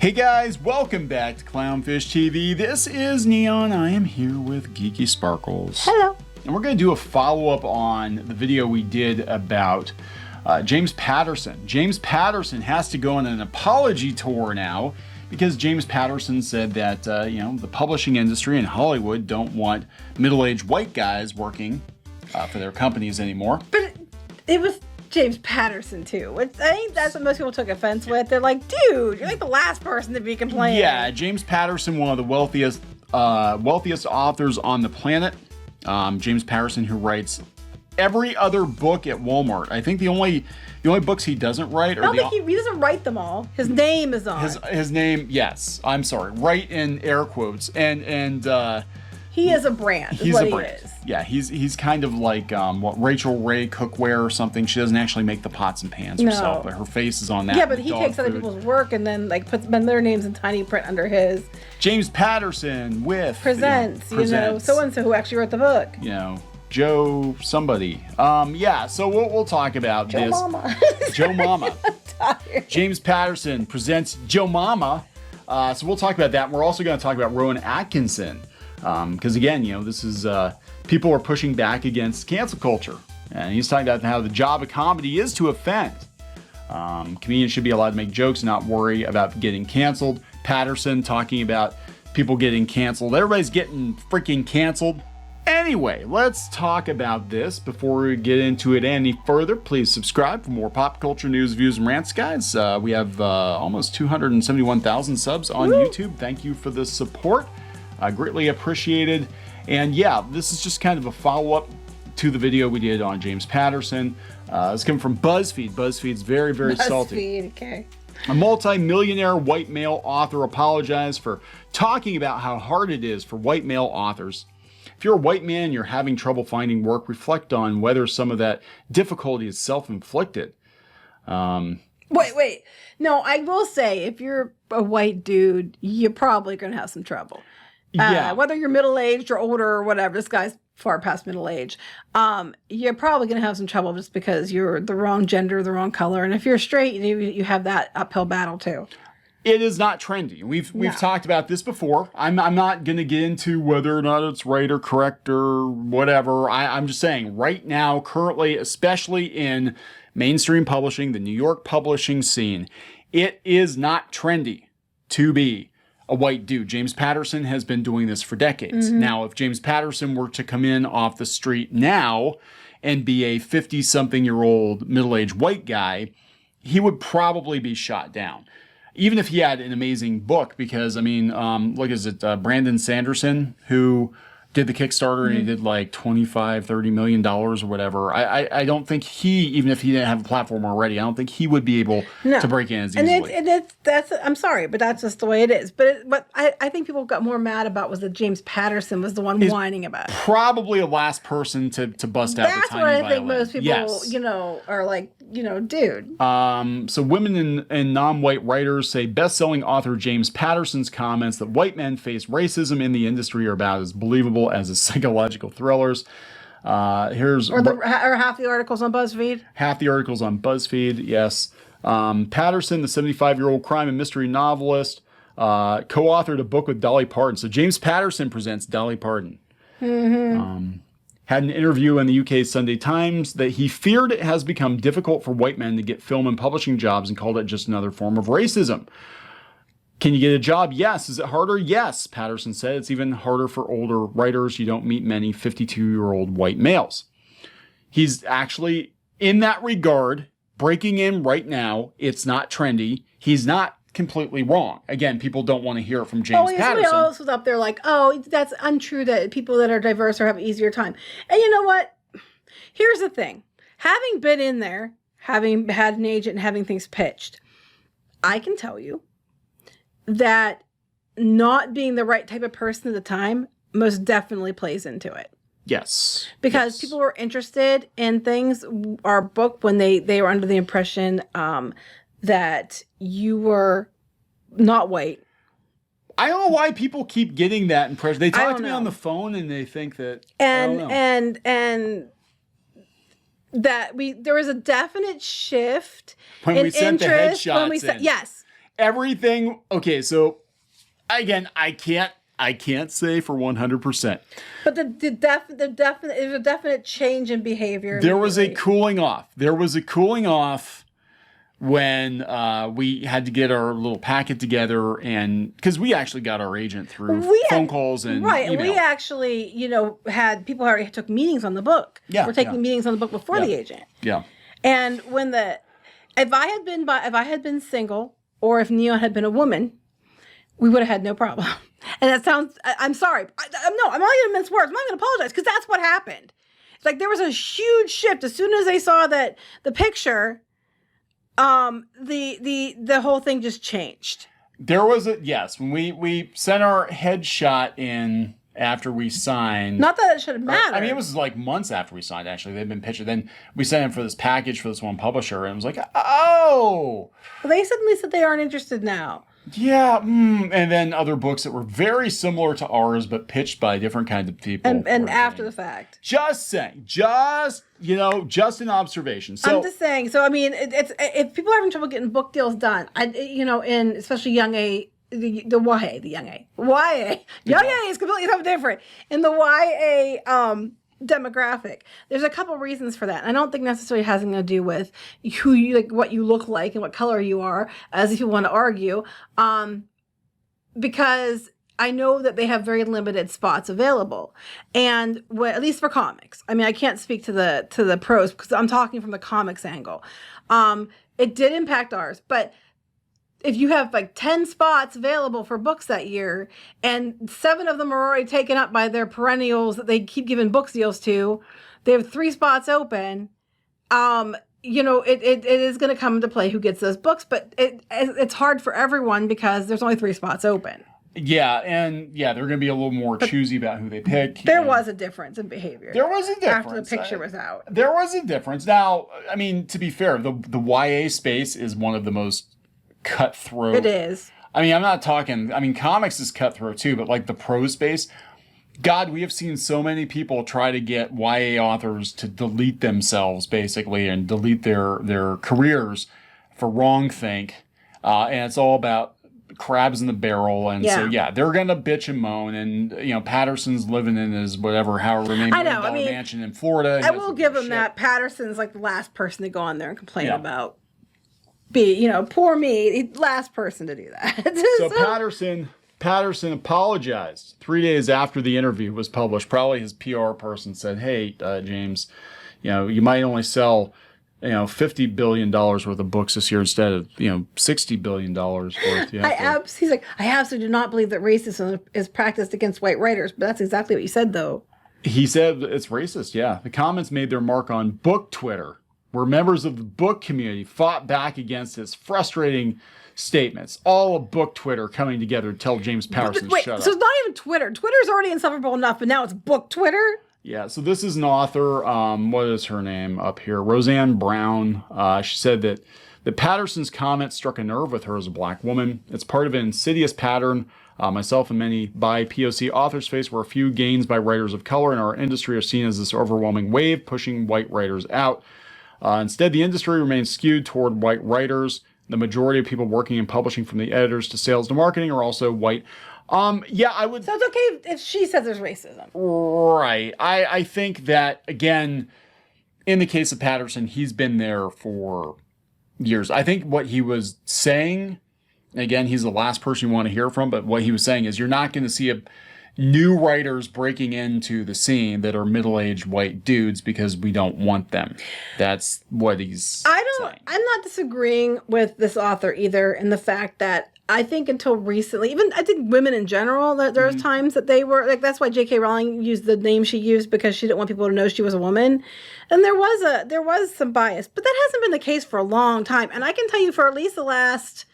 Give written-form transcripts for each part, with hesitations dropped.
Hey guys, welcome back to Clownfish TV. This is Neon. I am here with Geeky Sparkles. Hello. And we're going to do a follow-up on the video we did about James Patterson. James Patterson has to go on an apology tour now because James Patterson said that the publishing industry in Hollywood don't want middle-aged white guys working for their companies anymore. But it was James Patterson too, which I think that's what most people took offense with. They're like, dude, you're like the last person to be complaining. Yeah, James Patterson, one of the wealthiest authors on the planet. James Patterson, who writes every other book at Walmart. I think the only books he doesn't write are he doesn't write them all. His name is on. His name, yes. I'm sorry, right in air quotes, and he is a brand. He's a brand. He is. Yeah, he's kind of like what Rachel Ray Cookware or something. She doesn't actually make the pots and pans herself, but her face is on that. Yeah, but he takes other people's work and then like puts their names in tiny print under his. James Patterson with presents, so and so who actually wrote the book. Joe somebody. So we'll talk about Joe this. Mama. Joe Mama. I'm tired. James Patterson presents Joe Mama. So we'll talk about that. We're also going to talk about Rowan Atkinson. Because again, this is people are pushing back against cancel culture. And he's talking about how the job of comedy is to offend. Comedians should be allowed to make jokes and not worry about getting canceled. Patterson talking about people getting canceled. Everybody's getting freaking canceled. Anyway, let's talk about this. Before we get into it any further, please subscribe for more pop culture news, views, and rants, guys. We have almost 271,000 subs on YouTube. Thank you for the support. Greatly appreciated. And yeah, this is just kind of a follow-up to the video we did on James Patterson. It's coming from BuzzFeed. BuzzFeed's very, very salty. BuzzFeed, okay. A multi-millionaire white male author apologized for talking about how hard it is for white male authors. If you're a white man and you're having trouble finding work, reflect on whether some of that difficulty is self-inflicted. Wait. No, I will say, if you're a white dude, you're probably going to have some trouble. Yeah. Whether you're middle-aged or older or whatever, this guy's far past middle age. You're probably going to have some trouble just because you're the wrong gender, the wrong color. And if you're straight, you have that uphill battle too. It is not trendy. We've talked about this before. I'm not going to get into whether or not it's right or correct or whatever. I'm just saying right now, currently, especially in mainstream publishing, the New York publishing scene, it is not trendy to be a white dude. James Patterson has been doing this for decades. Mm-hmm. Now, if James Patterson were to come in off the street now and be a 50-something-year-old middle-aged white guy, he would probably be shot down. Even if he had an amazing book, because, Brandon Sanderson, who did the Kickstarter and he did like $25-30 million or whatever. I don't think even if he didn't have a platform already, I don't think he would be able to break in as easily. I'm sorry, but that's just the way it is. But what I think people got more mad about was that James Patterson was the one whining about it. Probably the last person to bust out the tiny violin. That's what I think most people, are like, dude. So women and non-white writers say best-selling author James Patterson's comments that white men face racism in the industry are about as believable as his psychological thrillers. Or half the articles on BuzzFeed. Half the articles on BuzzFeed, yes. Patterson, the 75-year-old crime and mystery novelist, co-authored a book with Dolly Parton. So James Patterson presents Dolly Parton. Mm-hmm. Had an interview in the UK Sunday Times that he feared it has become difficult for white men to get film and publishing jobs and called it just another form of racism. Can you get a job? Yes. Is it harder? Yes, Patterson said. It's even harder for older writers. You don't meet many 52-year-old white males. He's actually, in that regard, breaking in right now. It's not trendy. He's not completely wrong. Again, people don't want to hear it from James Patterson. Somebody else was up there like, that's untrue that people that are diverse have an easier time. And you know what? Here's the thing. Having been in there, having had an agent and having things pitched, I can tell you that not being the right type of person at the time most definitely plays into it. Yes. Because people were interested in things, our book, when they were under the impression that you were not white. I don't know why people keep getting that impression. They talk to me on the phone and they think that and that there was a definite shift when in we sent interest the headshots yes. everything. Okay, so again, I can't say for 100%. But the definite there's a definite change in behavior. There was a cooling off. When we had to get our little packet together, and because we actually got our agent through phone calls and email. We actually, had people already took meetings on the book. Yeah, we're taking meetings on the book before the agent. Yeah. And if I had been single, or if Neon had been a woman, we would have had no problem. And that sounds, I'm sorry. I'm not going to mince words. I'm not going to apologize, because that's what happened. It's like there was a huge shift as soon as they saw that the picture, the whole thing just changed. There was when we sent our headshot in after we signed. Not that it should have mattered. I mean, it was like months after we signed, actually. They'd been pictured. Then we sent in for this package for this one publisher, and it was like, oh. Well, they suddenly said they aren't interested now. Yeah, and then other books that were very similar to ours, but pitched by different kinds of people. And after the fact. Just saying. Just an observation. So, I'm just saying. So, I mean, it's if people are having trouble getting book deals done, in especially young A, the young A. Young A is completely something different. In the YA demographic, there's a couple reasons for that. And I don't think necessarily has anything to do with who you like, what you look like, and what color you are, as if you want to argue. Because I know that they have very limited spots available, and at least for comics. I mean, I can't speak to the pros because I'm talking from the comics angle. It did impact ours, but if you have like 10 spots available for books that year, and 7 of them are already taken up by their perennials that they keep giving book deals to, they have 3 spots open. It is going to come into play who gets those books, but it's hard for everyone because there's only 3 spots open. Yeah, and they're going to be a little more choosy about who they pick. There was a difference in behavior. There was a difference. After the picture was out. There was a difference. Now, I mean, to be fair, the YA space is one of the most cutthroat. It is. I mean, I'm not talking, comics is cutthroat too, but like the prose space, God, we have seen so many people try to get YA authors to delete themselves, basically, and delete their careers for wrongthink. And it's all about crabs in the barrel. And so, they're going to bitch and moan. And, Patterson's living in his however many mansion in Florida. I will give him that. Patterson's like the last person to go on there and complain about. Poor me, last person to do that. So Patterson apologized 3 days after the interview was published. Probably his PR person said, "Hey, James, you might only sell, $50 billion worth of books this year instead of, $60 billion worth." He's like, I absolutely do not believe that racism is practiced against white writers, but that's exactly what you said, though. He said it's racist. Yeah, the comments made their mark on book Twitter, where members of the book community fought back against his frustrating statements. All of book Twitter coming together to tell James Patterson to shut up. So it's not even Twitter. Twitter's already insufferable enough, but now it's book Twitter? Yeah, so this is an author, what is her name up here? Roseanne Brown. She said that Patterson's comment struck a nerve with her as a black woman. It's part of an insidious pattern myself and many BIPOC authors face, where a few gains by writers of color in our industry are seen as this overwhelming wave pushing white writers out. Instead, the industry remains skewed toward white writers. The majority of people working in publishing, from the editors to sales to marketing, are also white. I would... So it's okay if she says there's racism. Right. I think that, again, in the case of Patterson, he's been there for years. I think what he was saying, again, he's the last person you want to hear from, but what he was saying is you're not going to see new writers breaking into the scene that are middle-aged white dudes because we don't want them. That's what he's saying. I'm not disagreeing with this author either, in the fact that I think until recently, even I think women in general, that there was times that they were like, that's why J.K. Rowling used the name she used, because she didn't want people to know she was a woman. And there was some bias, but that hasn't been the case for a long time. And I can tell you, for at least the last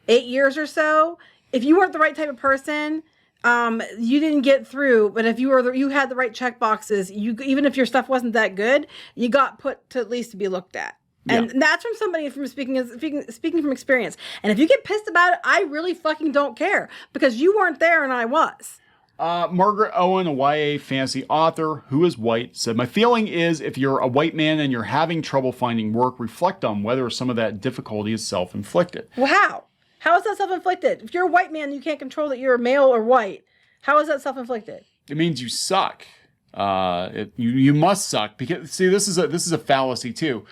8 years or so, if you weren't the right type of person, you didn't get through. But if you had the right check boxes, even if your stuff wasn't that good, you got put to at least to be looked at. And that's from somebody from speaking from experience. And if you get pissed about it, I really fucking don't care, because you weren't there and I was. Margaret Owen, a YA fantasy author who is white, said, "My feeling is, if you're a white man and you're having trouble finding work, reflect on whether some of that difficulty is self-inflicted." Well, how? How is that self-inflicted? If you're a white man, you can't control that you're male or white. How is that self-inflicted? It means you suck. You must suck because see, this is a fallacy too.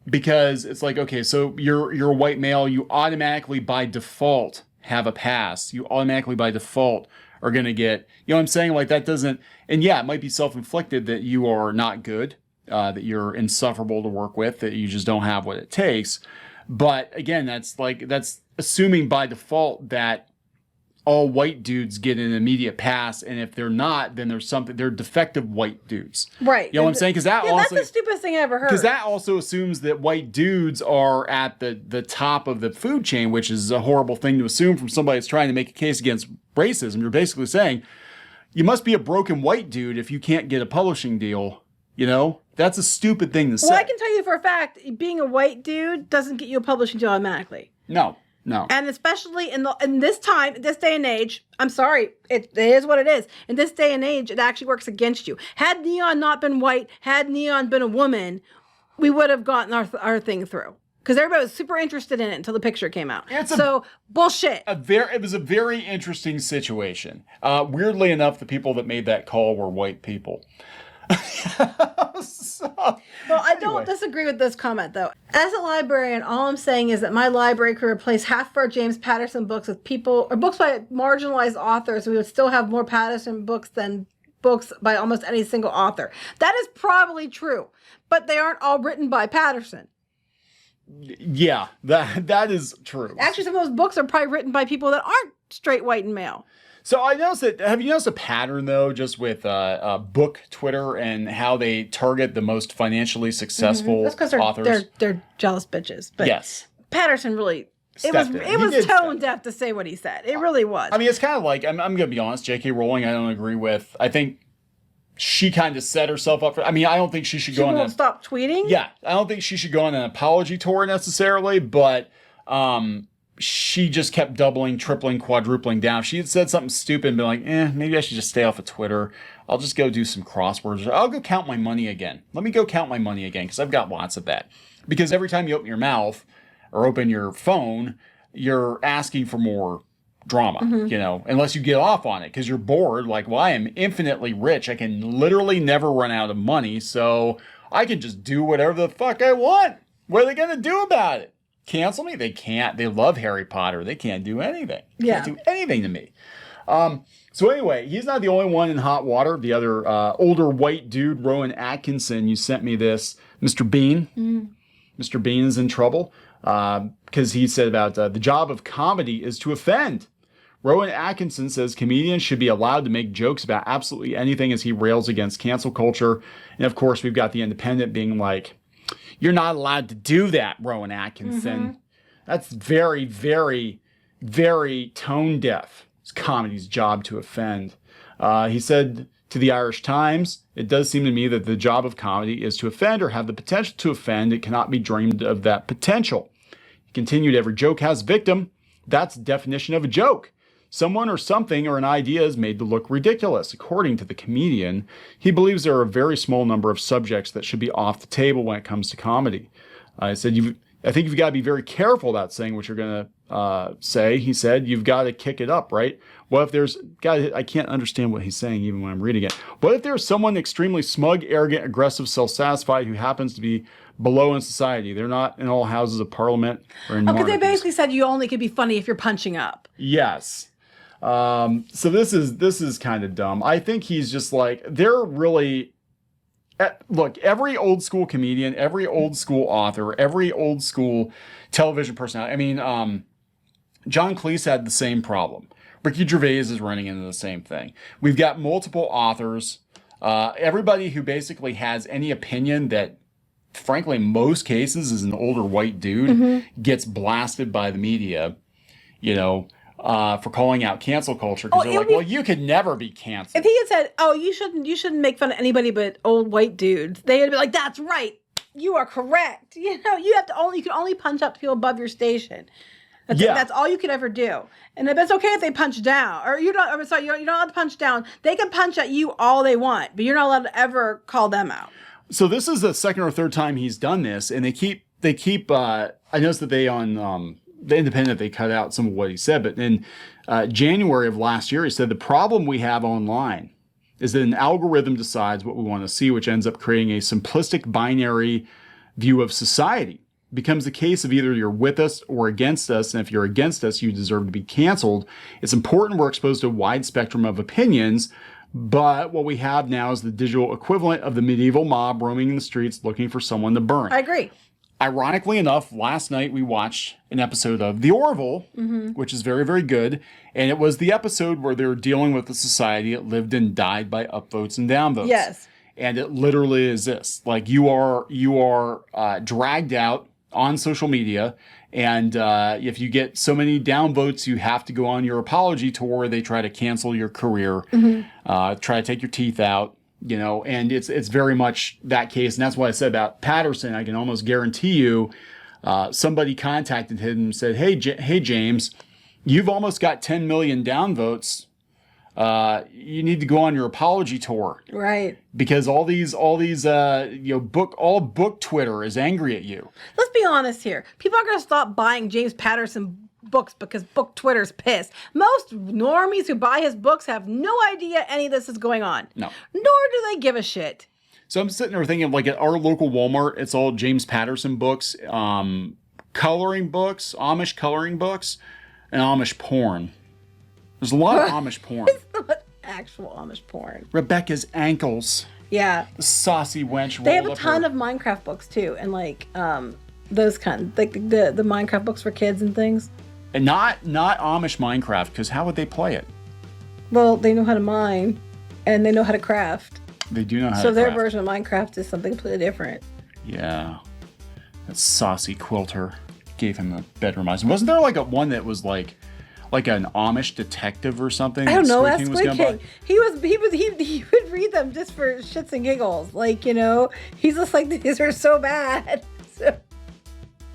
Because it's like, okay, so you're a white male, you automatically by default have a pass. You automatically by default are going to get, you know what I'm saying? Like that doesn't, and yeah, it might be self-inflicted that you are not good, that you're insufferable to work with, that you just don't have what it takes. But again, that's assuming by default that all white dudes get an immediate pass, and if they're not, then they're defective white dudes. Right. You know what I'm saying? Because that's the stupidest thing I ever heard. Because that also assumes that white dudes are at the top of the food chain, which is a horrible thing to assume from somebody that's trying to make a case against racism. You're basically saying, you must be a broken white dude if you can't get a publishing deal. You know? That's a stupid thing to say. Well, I can tell you for a fact, being a white dude doesn't get you a publishing deal automatically. No. And especially in this day and age, I'm sorry, it is what it is. In this day and age, it actually works against you. Had Neon not been white, had Neon been a woman, we would have gotten our thing through. Because everybody was super interested in it until the picture came out. Bullshit. It was a very interesting situation. Weirdly enough, the people that made that call were white people. I don't disagree with this comment, though. As a librarian, all I'm saying is that my library could replace half of our James Patterson books with books by marginalized authors. We would still have more Patterson books than books by almost any single author. That is probably true, but they aren't all written by Patterson. Yeah, that is true. Actually, some of those books are probably written by people that aren't straight, white, and male. So I noticed that. Have you noticed a pattern though, just with book Twitter and how they target the most financially successful That's because authors? They're jealous bitches. But yes, Patterson really it was tone deaf to say what he said. It really was. I mean, it's kind of like I'm going to be honest. J.K. Rowling, I don't agree with. I think she kind of set herself up for. I mean, I don't think she should go on. Stop tweeting. Yeah, I don't think she should go on an apology tour necessarily, but. She just kept doubling, tripling, quadrupling down. If she had said something stupid and been like, maybe I should just stay off of Twitter. I'll just go do some crosswords. I'll go count my money again. Let me go count my money again because I've got lots of that. Because every time you open your mouth or open your phone, you're asking for more drama, you know, unless you get off on it because you're bored. Like, well, I am infinitely rich. I can literally never run out of money. So I can just do whatever the fuck I want. What are they going to do about it? Cancel me? They can't. They love Harry Potter. They can't do anything. Yeah. Can't do anything to me. So anyway, he's not the only one in hot water. The other older white dude, Rowan Atkinson, you sent me this. Mr. Bean. Mr. Bean is in trouble because he said about the job of comedy is to offend. Rowan Atkinson says comedians should be allowed to make jokes about absolutely anything as he rails against cancel culture. And of course, we've got the Independent being like, you're not allowed to do that, Rowan Atkinson. That's very, very, very tone deaf. It's comedy's job to offend. He said to the Irish Times, it does seem to me that the job of comedy is to offend or have the potential to offend. It cannot be dreamed of that potential. He continued, every joke has victim. That's the definition of a joke. Someone or something or an idea is made to look ridiculous. According to the comedian, he believes there are a very small number of subjects that should be off the table when it comes to comedy. I said, I think you've got to be very careful about saying what you're going to say. He said, you've got to kick it up, right? What if there's, God, I can't understand what he's saying even when I'm reading it. What if there's someone extremely smug, arrogant, aggressive, self-satisfied who happens to be below in society? They're not in all houses of parliament or in because they basically said you only could be funny if you're punching up. Yes. So this is kind of dumb. I think he's just like, they're really, look, every old school comedian, every old school author, every old school television personality. I mean, John Cleese had the same problem. Ricky Gervais is running into the same thing. We've got multiple authors. Everybody who basically has any opinion that, frankly, in most cases is an older white dude gets blasted by the media, you know, for calling out cancel culture because they're like, well, you could never be canceled. If he had said, "Oh, you shouldn't make fun of anybody but old white dudes," they'd be like, "That's right, you are correct." You know, you can only punch up to people above your station. That's all you could ever do. And if it's okay if they punch down, or you're not allowed to punch down. They can punch at you all they want, but you're not allowed to ever call them out. So this is the second or third time he's done this, and they keep. I noticed that they on the Independent, they cut out some of what he said, but in January of last year, he said the problem we have online is that an algorithm decides what we want to see, which ends up creating a simplistic binary view of society. It becomes the case of either you're with us or against us, and if you're against us, you deserve to be canceled. It's important we're exposed to a wide spectrum of opinions, but what we have now is the digital equivalent of the medieval mob roaming in the streets looking for someone to burn. I agree. Ironically enough, last night we watched an episode of The Orville, which is very, very good. And it was the episode where they were dealing with a society that lived and died by upvotes and downvotes. Yes. And it literally is this. Like you are dragged out on social media. And if you get so many downvotes, you have to go on your apology tour where they try to cancel your career, try to take your teeth out. You know, and it's very much that case. And that's what I said about Patterson. I can almost guarantee you somebody contacted him and said, hey, James, you've almost got 10 million downvotes. You need to go on your apology tour. Right. Because all these book Twitter is angry at you. Let's be honest here. People are going to stop buying James Patterson books because book Twitter's pissed. Most normies who buy his books have no idea any of this is going on. No. Nor do they give a shit. So I'm sitting there thinking, like, at our local Walmart, it's all James Patterson books, coloring books, Amish coloring books, and Amish porn. There's a lot of Amish porn. It's not actual Amish porn. Rebecca's ankles. Yeah. The saucy wench. They have a ton of Minecraft books too, and like those kind, like the Minecraft books for kids and things. And not Amish Minecraft, because how would they play it? Well, they know how to mine, and they know how to craft. They do know how to craft. So their version of Minecraft is something completely different. Yeah. That saucy quilter gave him a bedroom eyes. Wasn't there like a one that was like an Amish detective or something? I don't know. That's Squid Squid King. He would read them just for shits and giggles. Like, you know, he's just like, these are so bad. So,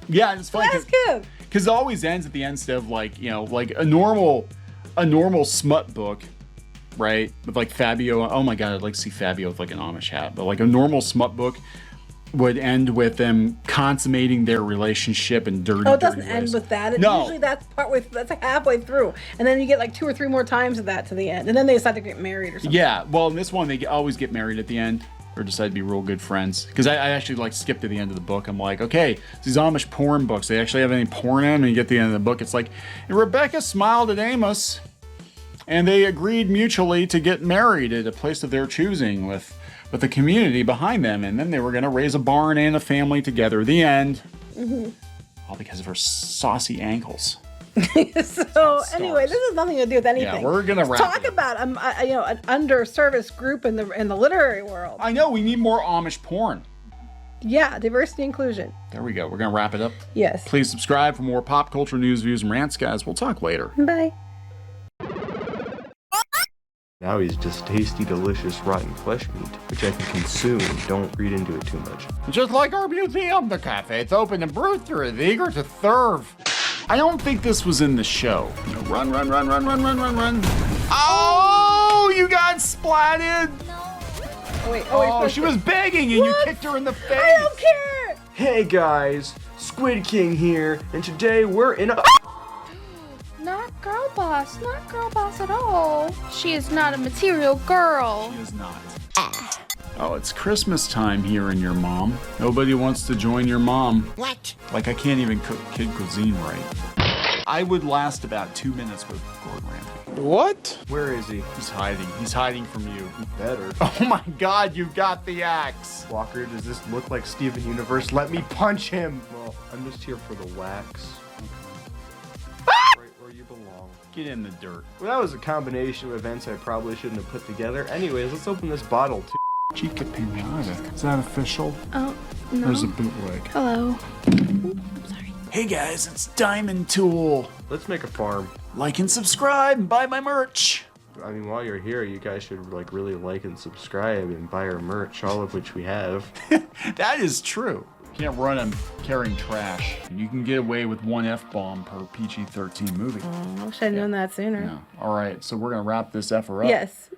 yeah, it's funny. ask him. Because it always ends at the end instead of like, you know, like a normal smut book, right? With like Fabio. Oh my God, I'd like to see Fabio with like an Amish hat. But like a normal smut book would end with them consummating their relationship in dirty. Oh, it doesn't dirty end ways. with that. No. Usually that's that's like halfway through, and then you get like 2 or 3 more times of that to the end, and then they decide to get married or something. Yeah, well, in this one they always get married at the end, or decide to be real good friends. Because I actually like skip to the end of the book. I'm like, okay, these Amish porn books, they actually have any porn in them? And you get to the end of the book, it's like, and Rebecca smiled at Amos, and they agreed mutually to get married at a place of their choosing with the community behind them, and then they were going to raise a barn and a family together. The end. All because of her saucy ankles. So anyway, this has nothing to do with anything. Yeah, we're gonna Let's wrap talk it up. about an underserviced group in the literary world. I know, we need more Amish porn. Yeah, diversity inclusion. There we go. We're going to wrap it up. Yes. Please subscribe for more pop culture news, views, and rants, guys. We'll talk later. Bye. Now he's just tasty, delicious, rotten flesh meat, which I can consume. Don't read into it too much. Just like our museum, the cafe's open and Brewster is eager to serve. I don't think this was in the show. Run. Oh, you got splatted. Oh, she was begging and you kicked her in the face. I don't care. Hey guys, Squid King here, and today we're in a- Not girl boss at all. She is not a material girl. She is not. Oh, it's Christmas time here in your mom. Nobody wants to join your mom. What? Like I can't even cook kid cuisine right. I would last about 2 minutes with Gordon Ramsay. What? Where is he? He's hiding. He's hiding from you. Better. Oh my God, you've got the axe. Walker, does this look like Steven Universe? Let me punch him! Well, I'm just here for the wax. Right where you belong. Get in the dirt. Well, that was a combination of events I probably shouldn't have put together. Anyways, let's open this bottle too. Chica Pinata. Is that official? Oh, no. There's a bootleg. Hello. I'm sorry. Hey guys, it's Diamond Tool. Let's make a farm. Like and subscribe and buy my merch. I mean, while you're here, you guys should like really like and subscribe and buy our merch, all of which we have. That is true. You can't run them carrying trash. You can get away with one F-bomb per PG-13 movie. I wish I'd known that sooner. Yeah. All right, so we're going to wrap this effer up. Yes.